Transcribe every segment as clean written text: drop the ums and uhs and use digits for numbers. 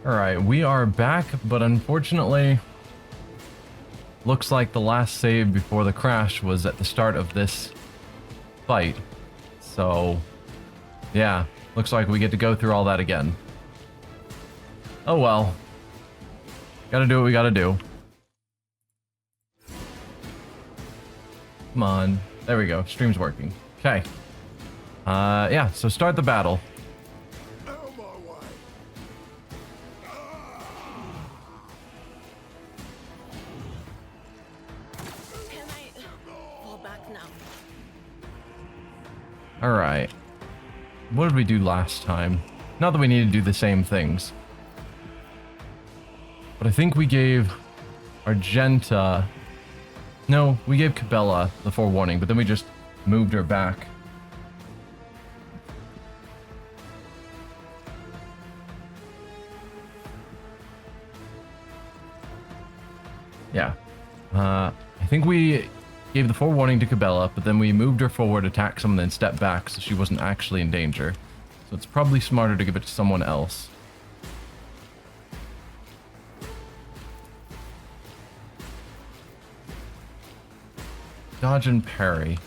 Alright, we are back, but unfortunately, looks like the last save before the crash was at the start of this fight. So, yeah, looks like we get to go through all that again. Oh well. Gotta do what we gotta do. Come on. There we go. Stream's working. Okay. Yeah, so start the battle. Alright. What did we do last time? Not that we need to do the same things. But I think we gave Argenta... No, we gave Cabela the forewarning, but then we just moved her back. Yeah. I think we gave the forewarning to Cabela, but then we moved her forward, attacked someone, then stepped back, so she wasn't actually in danger. So it's probably smarter to give it to someone else. Dodge and parry.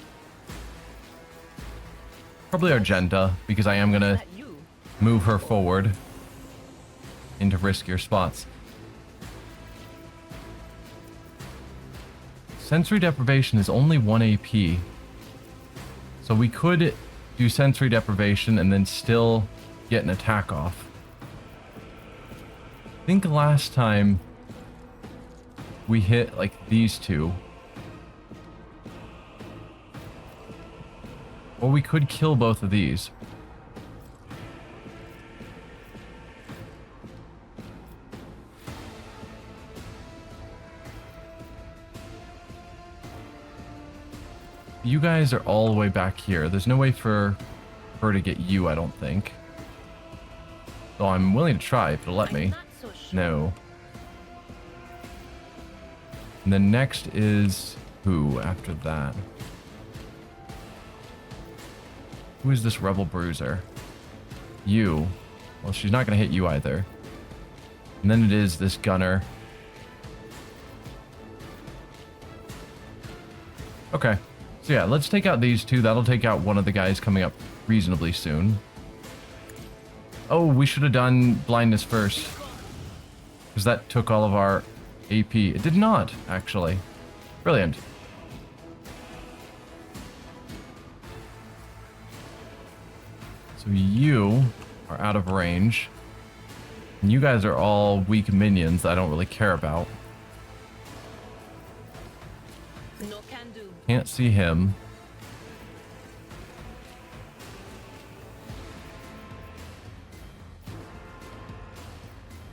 Probably Argenta, because I am gonna move her forward into riskier spots. Sensory deprivation is only 1 AP. So we could do sensory deprivation and then still get an attack off. I think last time we hit like these two. Or we could kill both of these. You guys are all the way back here. There's no way for her to get you, I don't think. Though I'm willing to try if it'll let me. No. And then next is who after that? Who is this rebel bruiser? You. Well, she's not going to hit you either. And then it is this gunner. Okay. So yeah, let's take out these two. That'll take out one of the guys coming up reasonably soon. Oh, we should have done blindness first. Because that took all of our AP. It did not, actually. Brilliant. So you are out of range. And you guys are all weak minions that I don't really care about. Can't see him.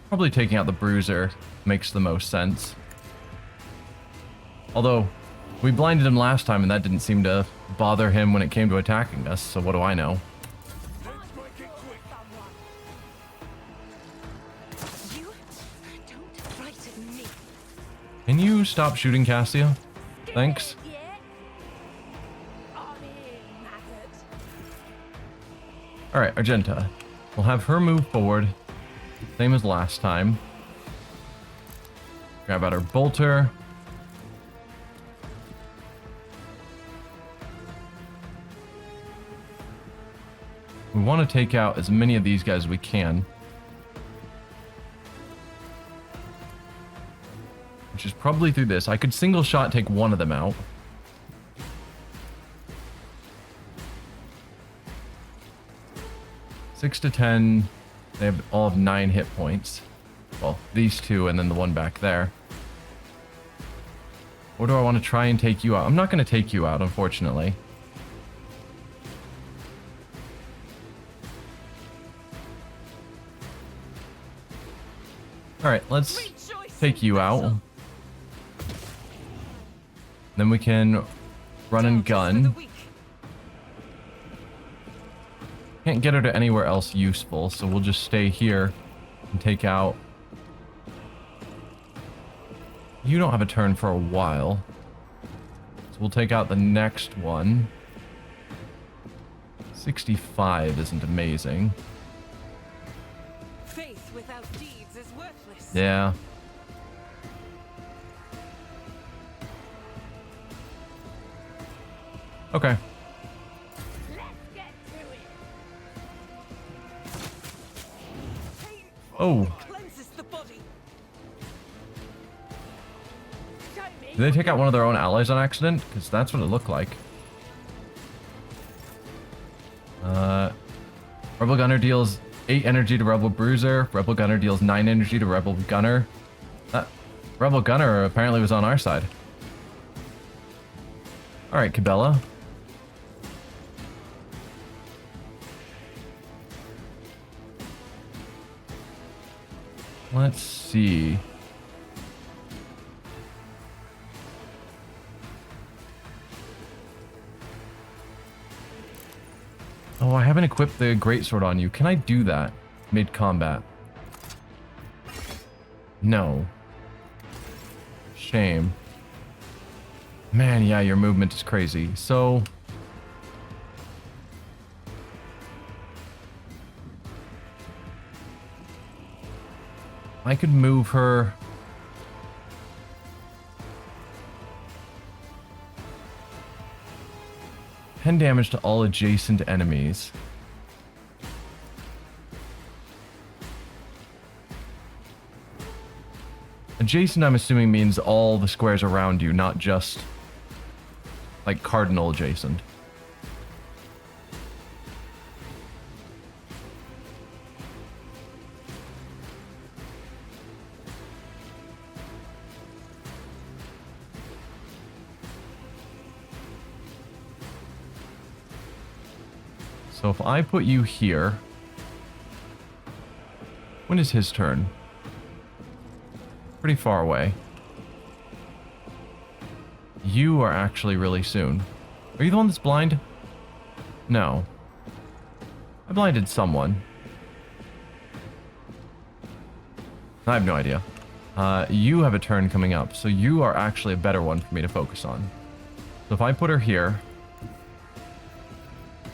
Probably taking out the bruiser makes the most sense. Although, we blinded him last time and that didn't seem to bother him when it came to attacking us, so what do I know? Can you stop shooting, Cassia? Thanks. Alright, Argenta. We'll have her move forward. Same as last time. Grab out her bolter. We want to take out as many of these guys as we can. Which is probably through this. I could single shot take one of them out. Six to 10. They have all of 9 hit points. Well, these two and then the one back there. Or do I want to try and take you out? I'm not going to take you out, unfortunately. Alright, let's take you out. Then we can run and gun. Can't get her to anywhere else useful, so we'll just stay here and take out... You don't have a turn for a while. So we'll take out the next one. 65 isn't amazing. Faith without deeds is worthless. Yeah. Okay. Let's get to it. Oh. Cleanses the body. Show me. Did they take out one of their own allies on accident? Because that's what it looked like. Rebel Gunner deals 8 energy to Rebel Bruiser. Rebel Gunner deals 9 energy to Rebel Gunner. That Rebel Gunner apparently was on our side. Alright, Cabela. Let's see. Oh, I haven't equipped the greatsword on you. Can I do that mid-combat? No. Shame. Man, yeah, your movement is crazy. So... I could move her... 10 damage to all adjacent enemies. Adjacent, I'm assuming, means all the squares around you, not just like cardinal adjacent. So if I put you here, when is his turn? Pretty far away. You are actually really soon. Are you the one that's blind? No. I blinded someone. I have no idea. You have a turn coming up, so you are actually a better one for me to focus on. So if I put her here...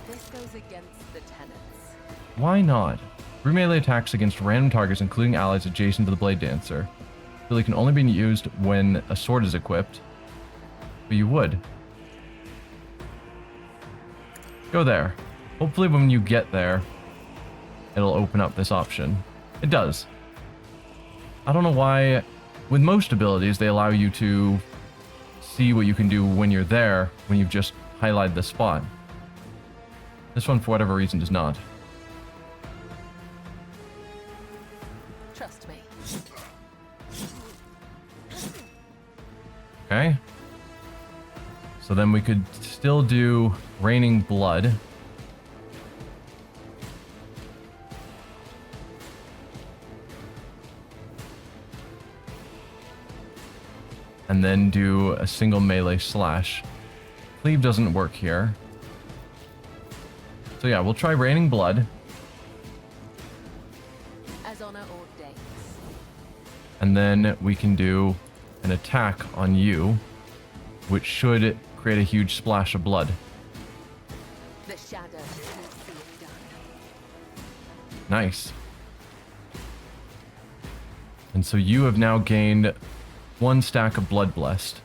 This goes against the tenets. Why not? Through melee attacks against random targets, including allies adjacent to the Blade Dancer. Ability can only be used when a sword is equipped. But you would. Go there. Hopefully when you get there, it'll open up this option. It does. I don't know why, with most abilities, they allow you to see what you can do when you're there, when you've just highlighted the spot. This one, for whatever reason, does not. Trust me. Okay. So then we could still do Raining Blood. And then do a single melee slash. Cleave doesn't work here. So yeah, we'll try Raining Blood. As honor ordains. And then we can do an attack on you, which should create a huge splash of blood. The shadow is being done. Nice. And so you have now gained 1 stack of Blood Blessed.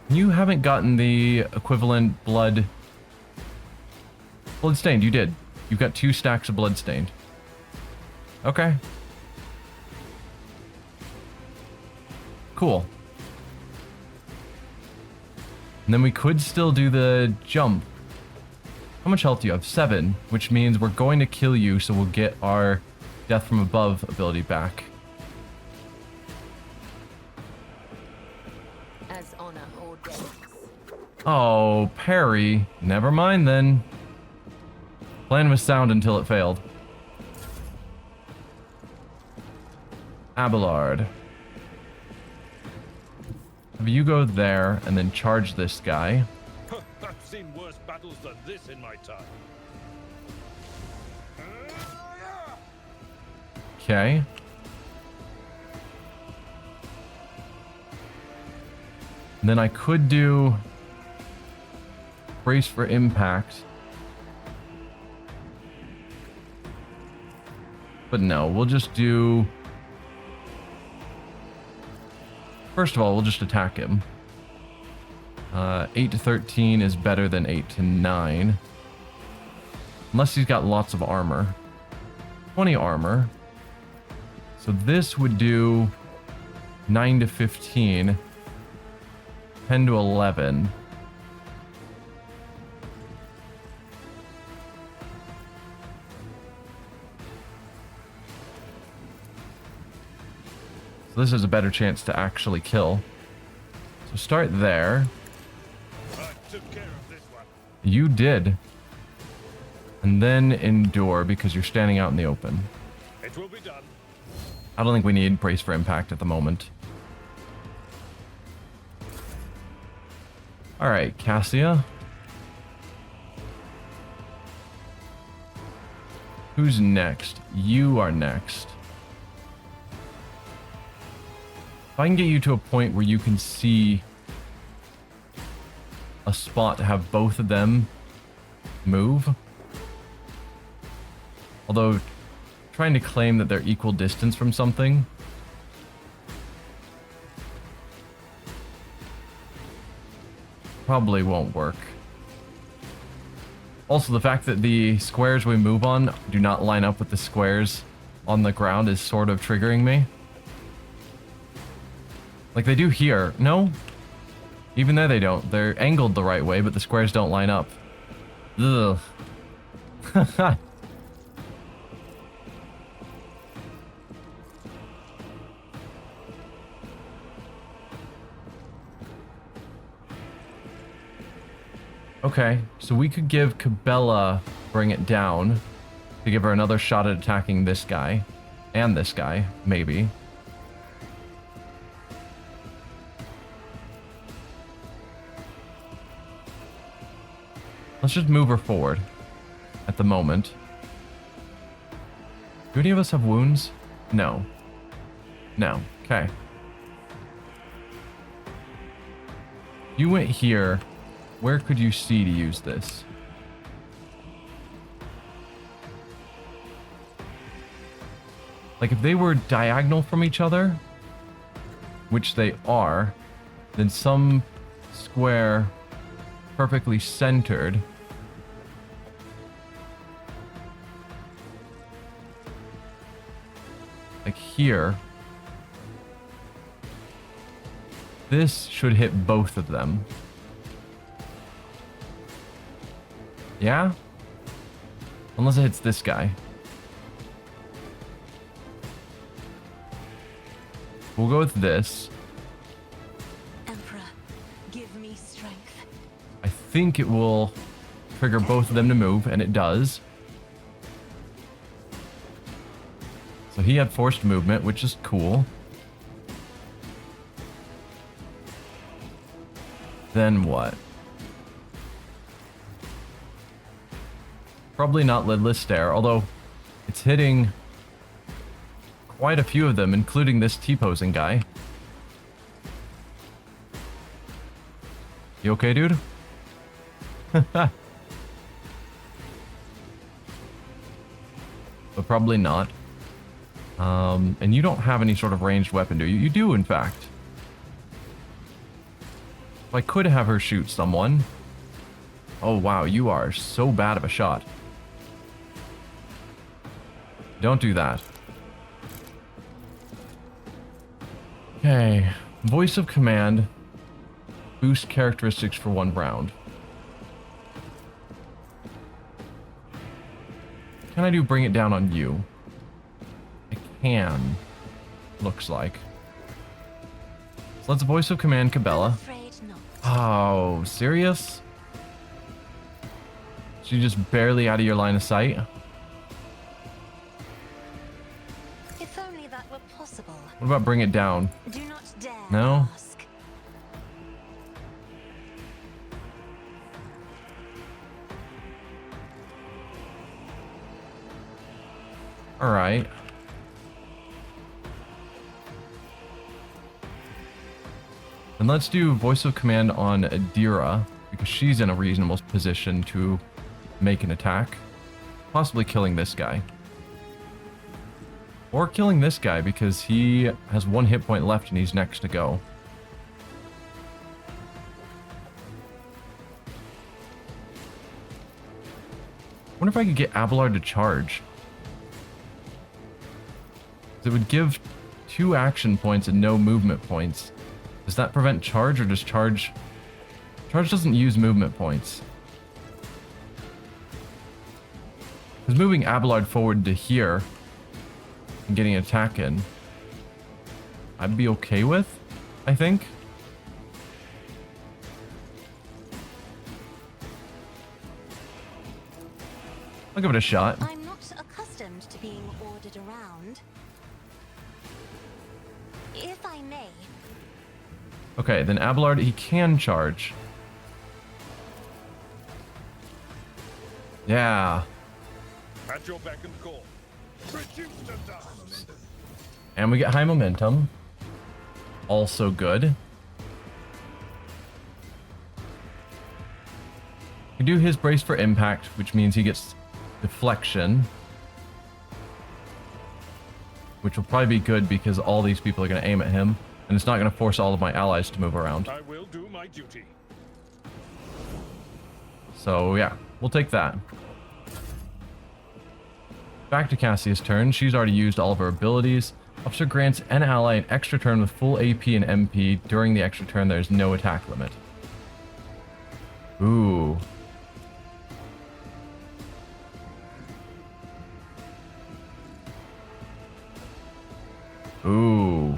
You haven't gotten the equivalent Bloodstained, you did. You've got 2 stacks of Bloodstained. Okay. Cool. And then we could still do the jump. How much health do you have? 7, which means we're going to kill you, so we'll get our Death from Above ability back. As honor ordains. Oh, parry. Never mind then. Plan was sound until it failed. Abelard. Have you go there and then charge this guy. I've seen worse battles than this in my time. Okay. And then I could do brace for impact. But no, we'll just do... First of all, we'll just attack him. 8 to 13 is better than 8 to 9. Unless he's got lots of armor. 20 armor. So this would do 9 to 15. 10 to 11. So this is a better chance to actually kill. So start there. I took care of this one. You did. And then endure because you're standing out in the open. It will be done. I don't think we need brace for impact at the moment. Alright, Cassia. Who's next? You are next. If I can get you to a point where you can see a spot to have both of them move. Although, trying to claim that they're equal distance from something. Probably won't work. Also, the fact that the squares we move on do not line up with the squares on the ground is sort of triggering me. Like they do here. No? Even there they don't. They're angled the right way, but the squares don't line up. Ugh. Okay, so we could give Cabela bring it down to give her another shot at attacking this guy. And this guy, maybe. Let's just move her forward at the moment. Do any of us have wounds? No. No. Okay. You went here. Where could you see to use this? Like if they were diagonal from each other, which they are, then some square perfectly centered like here, this should hit both of them. Yeah? Unless it hits this guy. We'll go with this. Emperor, give me strength. I think it will trigger both of them to move, and it does. So he had forced movement, which is cool. Then what? Probably not lidless stare, although it's hitting quite a few of them, including this T-posing guy. You okay, dude? But probably not. And you don't have any sort of ranged weapon, do you? You do, in fact. If I could have her shoot someone. Oh, wow, you are so bad of a shot. Don't do that. Okay. Voice of command. Boost characteristics for 1 round. Can I do bring it down on you? I can. Looks like. So let's voice of command Cabela. Oh, serious? She's just barely out of your line of sight? If only that were possible. What about bring it down? Do not dare No? ask. Alright. And let's do voice of command on Adira, because she's in a reasonable position to make an attack. Possibly killing this guy. Or killing this guy because he has 1 hit point left and he's next to go. I wonder if I could get Abelard to charge. It would give 2 action points and no movement points. Does that prevent charge, or does charge... Charge doesn't use movement points. Because moving Abelard forward to here and getting an attack in, I'd be okay with, I think. I'll give it a shot. I'm not accustomed to being ordered around. If I may. Okay, then Abelard, he can charge. Yeah. At your beck and call. Reduce to dust. And we get high momentum. Also good. We do his brace for impact, which means he gets deflection. Which will probably be good because all these people are going to aim at him. And it's not going to force all of my allies to move around. I will do my duty. So yeah, we'll take that. Back to Cassia's turn. She's already used all of her abilities. Officer grants an ally an extra turn with full AP and MP. During the extra turn, there's no attack limit. Ooh. Ooh.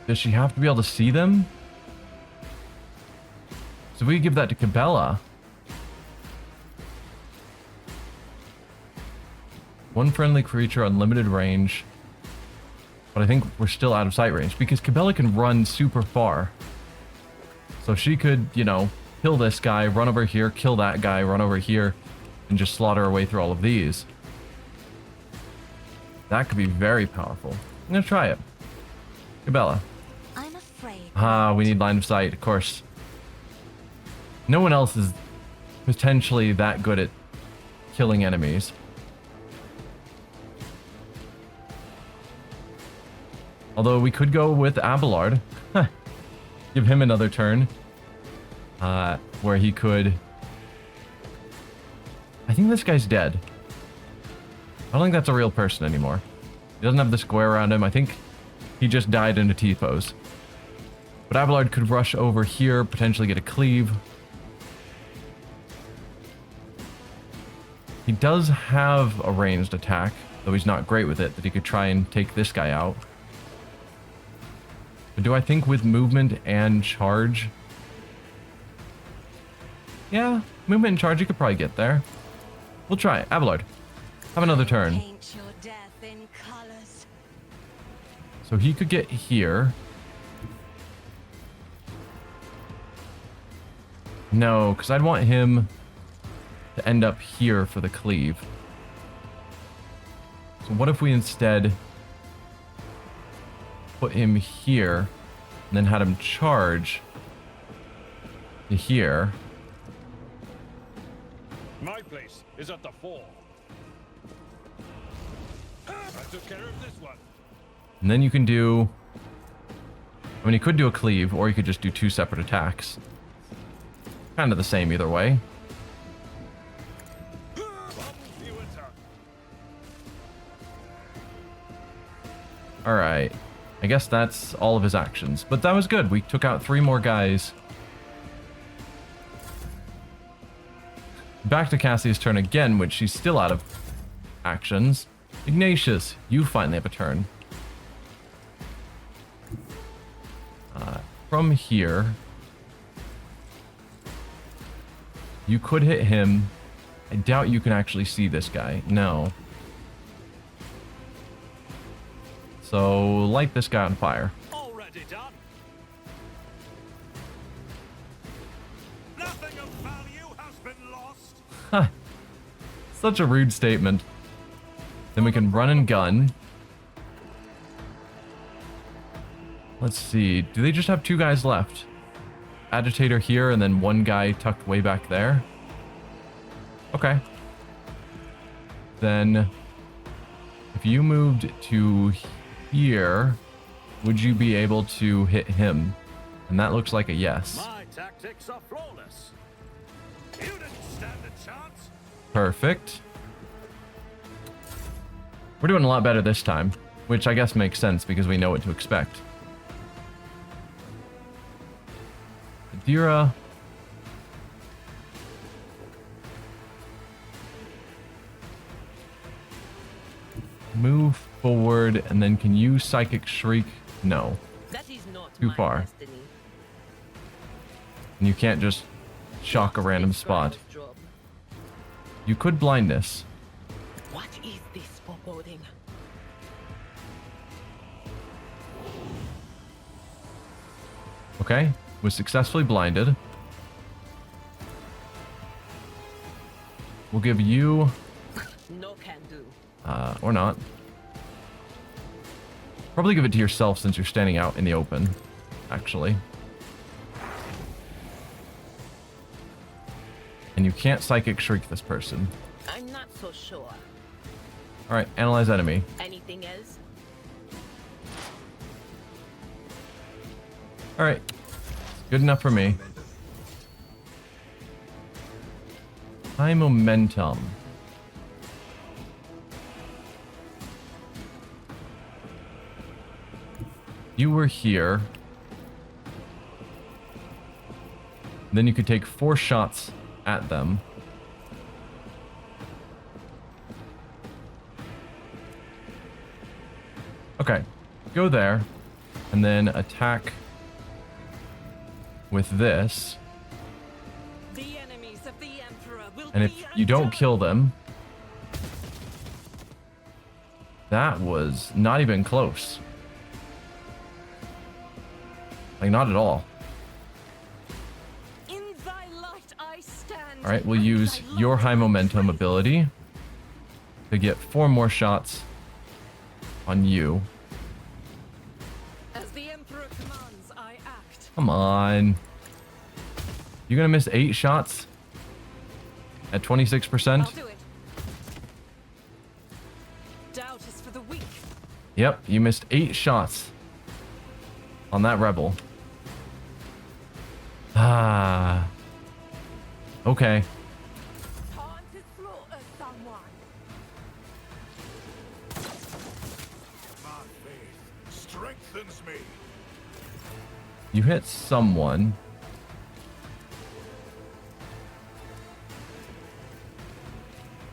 Does she have to be able to see them? So we give that to Cabela. 1 friendly creature, unlimited range. But I think we're still out of sight range because Cabela can run super far. So she could, you know, kill this guy, run over here, kill that guy, run over here, and just slaughter her way through all of these. That could be very powerful. I'm gonna try it. Cabela. I'm afraid. Ah, we need line of sight, of course. No one else is potentially that good at killing enemies. Although we could go with Abelard. Give him another turn. Where he could... I think this guy's dead. I don't think that's a real person anymore. He doesn't have the square around him. I think he just died in a T-pose. But Abelard could rush over here, potentially get a cleave. He does have a ranged attack, though he's not great with it, that he could try and take this guy out. But do I think with movement and charge? Yeah, movement and charge, you could probably get there. We'll try it. Abelard, have another turn. Paint your death in colors. So he could get here. No, because I'd want him to end up here for the cleave. So what if we instead put him here and then had him charge to here? My place is at the fore. I took care of this one. And then you can do... I mean, you could do a cleave, or you could just do 2 separate attacks. Kind of the same either way. Alright. I guess that's all of his actions. But that was good. We took out 3 more guys. Back to Cassie's turn again, which she's still out of actions. Ignatius, you finally have a turn. From here, you could hit him. I doubt you can actually see this guy. No. So, light this guy on fire. Already done. Nothing of value has been lost. Ha! Such a rude statement. Then we can run and gun. Let's see. Do they just have 2 guys left? Agitator here and then 1 guy tucked way back there? Okay. Then If you moved to here, would you be able to hit him? And that looks like a yes. My tactics are flawless. You didn't stand a chance. Perfect. We're doing a lot better this time, which I guess makes sense because we know what to expect. Adira. Move forward, and then can you Psychic Shriek? No. That is not Too my far. destiny. And you can't just shock a random spot. You could blindness. What is this foreboding? Okay, was successfully blinded. We'll give you, No can do. or not. Probably give it to yourself since you're standing out in the open, actually. And you can't Psychic Shriek this person. I'm not so sure. Alright, analyze enemy. Anything else? Alright, good enough for me. High momentum. You were here. Then you could take 4 shots at them. Okay, go there, and then attack with this. The enemies of the Emperor will And if you don't kill them, that was not even close. Like, not at all. In thy light I stand. All right, we'll use your high momentum ability to get 4 more shots on you. As the Emperor commands, I act. Come on. You're gonna miss 8 shots at 26%? I'll do it. Doubt is for the weak. Yep, you missed 8 shots on that rebel. Ah. Okay. Time to slaughter someone. My faith strengthens me. You hit someone.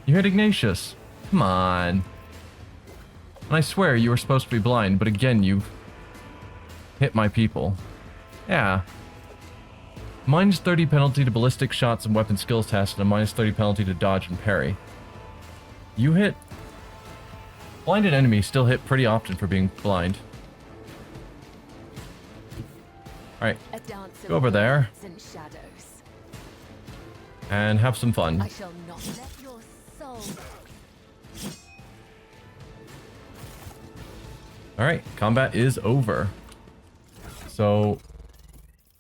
You hit Ignatius. Come on. And I swear you were supposed to be blind, but again, you hit my people. Yeah. Minus 30 penalty to ballistic shots and weapon skills test, and a minus 30 penalty to dodge and parry. You hit... Blinded enemies still hit pretty often for being blind. Alright, A dance go over there and shadows. and have some fun. I shall not let your soul. Alright, combat is over. So,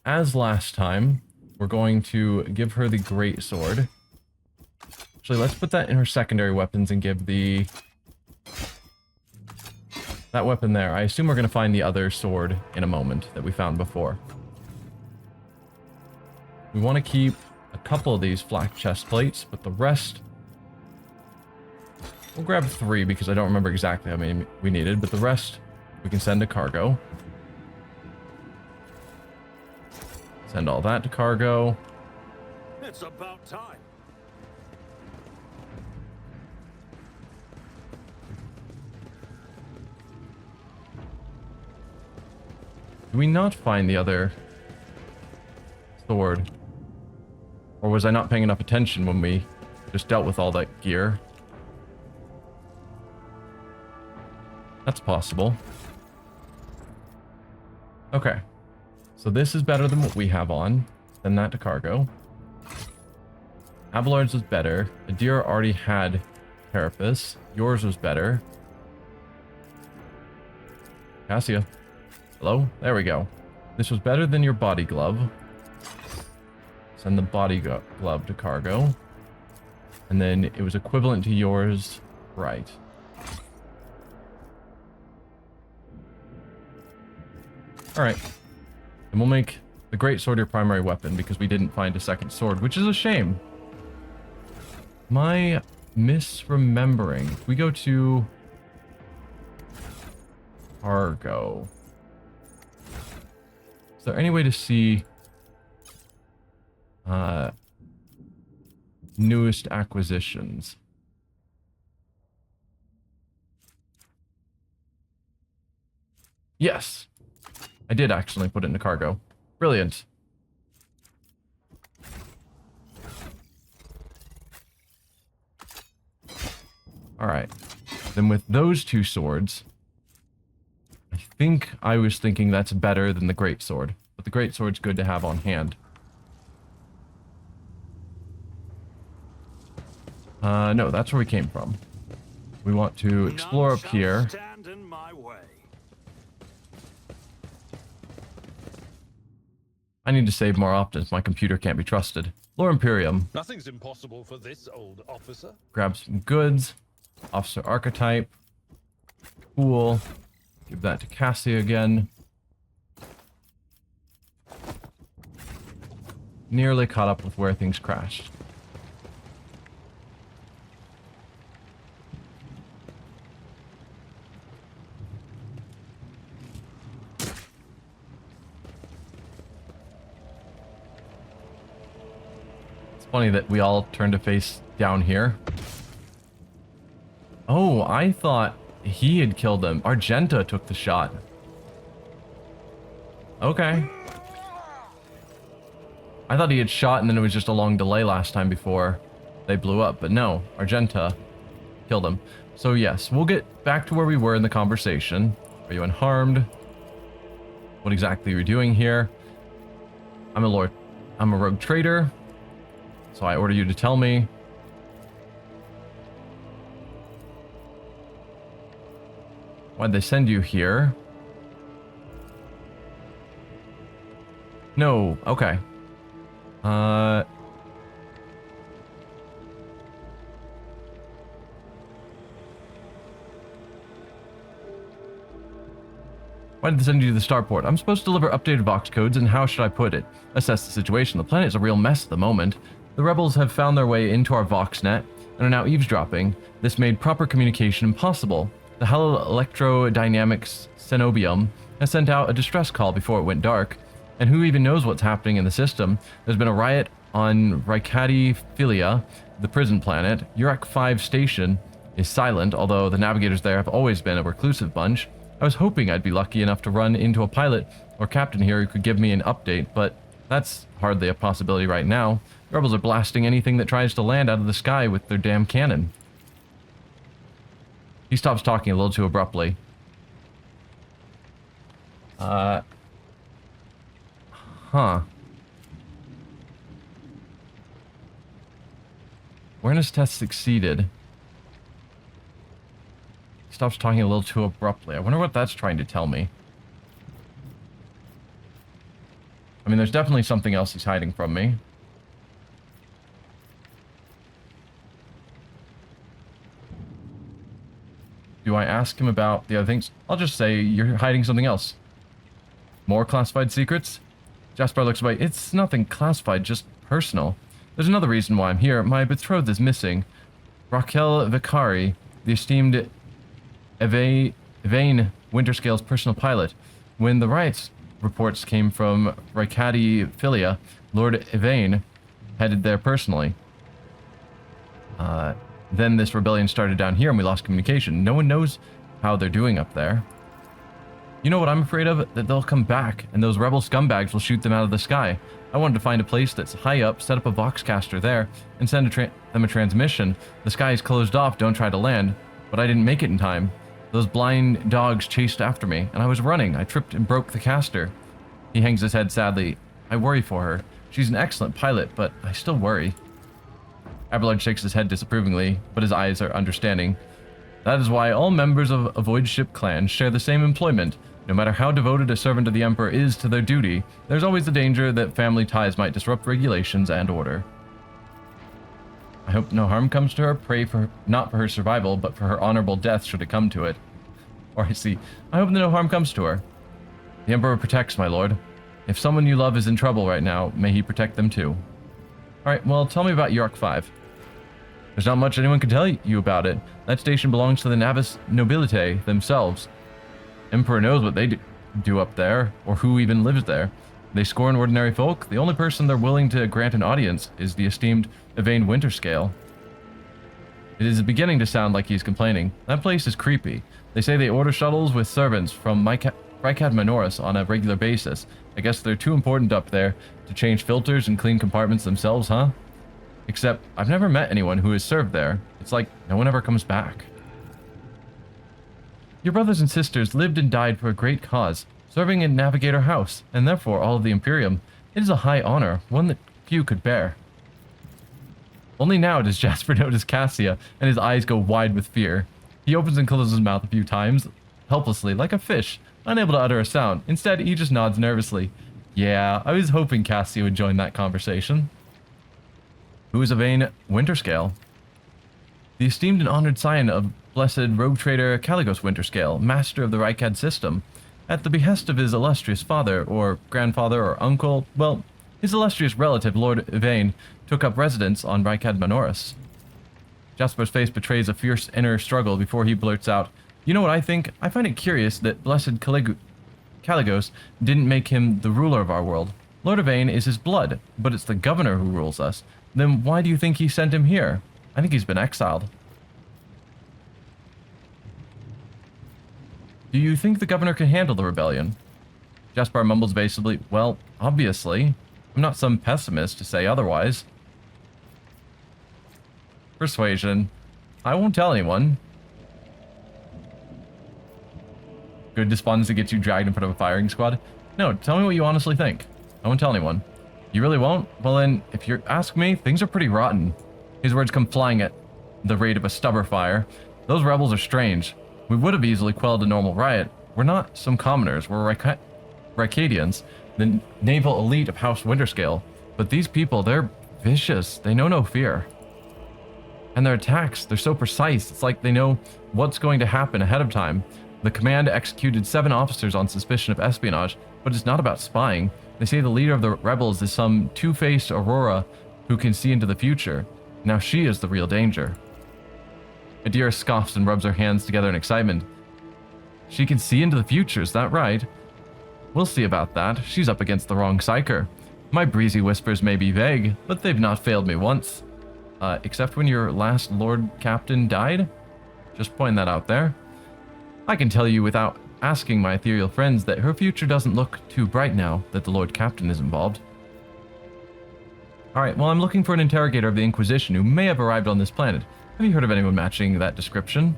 as last time, we're going to give her the great sword. Actually, let's put that in her secondary weapons and give the... that weapon there. I assume we're going to find the other sword in a moment that we found before. We want to keep a couple of these flak chest plates, but the rest... We'll grab 3 because I don't remember exactly how many we needed, but the rest we can send to cargo. Send all that to cargo. It's about time. Do we not find the other sword? Or was I not paying enough attention when we just dealt with all that gear? That's possible. Okay. So this is better than what we have on. Send that to cargo. Abelard's was better. Adira already had Carapace. Yours was better. Cassia. Hello? There we go. This was better than your body glove. Send the body glove to cargo. And then it was equivalent to yours. Right. Alright. And we'll make the great sword your primary weapon because we didn't find a second sword, which is a shame. My misremembering. If we go to cargo. Is there any way to see newest acquisitions? Yes. I did actually put it into cargo. Brilliant. Alright. Then with those two swords, I think I was thinking that's better than the great sword. But the great sword's good to have on hand. No, that's where we came from. We want to explore up here. Stand in my way. I need to save more often. My computer can't be trusted. Lore Imperium. Nothing's impossible for this old officer. Grab some goods. Officer archetype. Cool. Give that to Cassie again. Nearly caught up with where things crashed. Funny that we all turned to face down here. Oh, I thought he had killed him. Argenta took the shot. Okay. I thought he had shot and then it was just a long delay last time before they blew up. But no, Argenta killed him. So yes, we'll get back to where we were in the conversation. Are you unharmed? What exactly are you doing here? I'm a rogue trader. So I order you to tell me. Why'd they send you here? No, okay. Why did they send you to the starport? I'm supposed to deliver updated Vox codes, and how should I put it? Assess the situation. The planet is a real mess at the moment. The rebels have found their way into our VoxNet and are now eavesdropping. This made proper communication impossible. The Electrodynamics Cenobium has sent out a distress call before it went dark. And who even knows what's happening in the system? There's been a riot on Rykati Philia, the prison planet. Urek 5 station is silent, although the navigators there have always been a reclusive bunch. I was hoping I'd be lucky enough to run into a pilot or captain here who could give me an update, but that's hardly a possibility right now. The rebels are blasting anything that tries to land out of the sky with their damn cannon. He stops talking a little too abruptly. Huh. Awareness test succeeded. He stops talking a little too abruptly. I wonder what that's trying to tell me. I mean, there's definitely something else he's hiding from me. Do I ask him about the other things? I'll just say you're hiding something else. More classified secrets? Jaspar looks away. It's nothing classified, just personal. There's another reason why I'm here. My betrothed is missing. Raquel Vicari, the esteemed Evane Winterscale's personal pilot. When the riots reports came from Rykati Philia, Lord Evane headed there personally. Then this rebellion started down here and we lost communication. No one knows how they're doing up there. You know what I'm afraid of? That they'll come back and those rebel scumbags will shoot them out of the sky. I wanted to find a place that's high up, set up a Voxcaster there, and send them a transmission. The sky is closed off, don't try to land. But I didn't make it in time. Those blind dogs chased after me, and I was running. I tripped and broke the caster. He hangs his head sadly. I worry for her. She's an excellent pilot, but I still worry. Abelard shakes his head disapprovingly, but his eyes are understanding. That is why all members of a voidship clan share the same employment. No matter how devoted a servant of the Emperor is to their duty, there's always the danger that family ties might disrupt regulations and order. I hope no harm comes to her. Pray for not for her survival, but for her honorable death should it come to it. Or I see. I hope no harm comes to her. The Emperor protects, my lord. If someone you love is in trouble right now, may he protect them too. Alright, well, tell me about York 5. There's not much anyone can tell you about it. That station belongs to the Navis Nobilite themselves. Emperor knows what they do up there, or who even lives there. They scorn ordinary folk. The only person they're willing to grant an audience is the esteemed Yvain Winterscale. It is beginning to sound like he's complaining. That place is creepy. They say they order shuttles with servants from Rykad Minoris on a regular basis. I guess they're too important up there to change filters and clean compartments themselves, huh? Except, I've never met anyone who has served there. It's like no one ever comes back. Your brothers and sisters lived and died for a great cause, serving in Navigator House, and therefore all of the Imperium. It is a high honor, one that few could bear. Only now does Jaspar notice Cassia, and his eyes go wide with fear. He opens and closes his mouth a few times, helplessly, like a fish, unable to utter a sound. Instead, he just nods nervously. Yeah, I was hoping Cassia would join that conversation. Who is Yvain Winterscale? The esteemed and honored scion of blessed rogue trader Caligos Winterscale, master of the Rykad system. At the behest of his illustrious father, or grandfather, or uncle, well, his illustrious relative, Lord Yvain, took up residence on Rykad Minoris. Jaspar's face betrays a fierce inner struggle before he blurts out, "You know what I think? I find it curious that blessed Caligos didn't make him the ruler of our world. Lord Yvain is his blood, but it's the governor who rules us. Then why do you think he sent him here? I think he's been exiled." Do you think the governor can handle the rebellion? Jaspar mumbles evasively, "Well, obviously. I'm not some pessimist to say otherwise." Persuasion. I won't tell anyone. Good despondency gets you dragged in front of a firing squad. No, tell me what you honestly think. I won't tell anyone. You really won't? Well then, if you ask me, things are pretty rotten. His words come flying at the rate of a stubber fire. Those rebels are strange. We would have easily quelled a normal riot. We're not some commoners. We're Rykadians, the naval elite of House Winterscale. But these people, they're vicious. They know no fear. And their attacks, they're so precise. It's like they know what's going to happen ahead of time. The command executed 7 officers on suspicion of espionage, but it's not about spying. They say the leader of the rebels is some two-faced Aurora who can see into the future. Now she is the real danger. Adira scoffs and rubs her hands together in excitement. She can see into the future, is that right? We'll see about that. She's up against the wrong psyker. My breezy whispers may be vague, but they've not failed me once. Except when your last Lord Captain died? Just point that out there. I can tell you without asking my ethereal friends that her future doesn't look too bright now that the Lord Captain is involved. Alright, well, I'm looking for an interrogator of the Inquisition who may have arrived on this planet. Have you heard of anyone matching that description?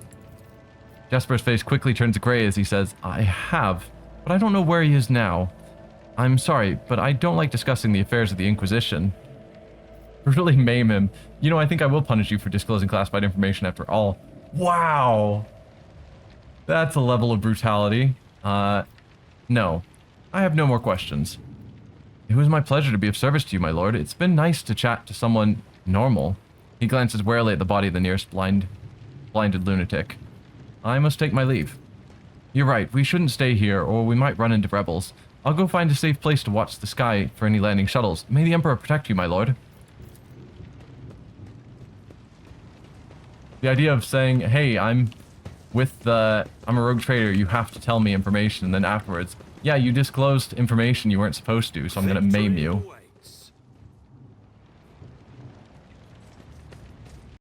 Jaspar's face quickly turns gray as he says, I have, but I don't know where he is now. I'm sorry, but I don't like discussing the affairs of the Inquisition. Brutally maim him. You know, I think I will punish you for disclosing classified information after all. Wow! That's a level of brutality. No. I have no more questions. It was my pleasure to be of service to you, my lord. It's been nice to chat to someone normal. He glances warily at the body of the nearest blinded lunatic. I must take my leave. You're right, we shouldn't stay here, or we might run into rebels. I'll go find a safe place to watch the sky for any landing shuttles. May the Emperor protect you, my lord. The idea of saying, hey, I'm a rogue trader, you have to tell me information, and then afterwards, yeah, you disclosed information you weren't supposed to, so I'm gonna maim you.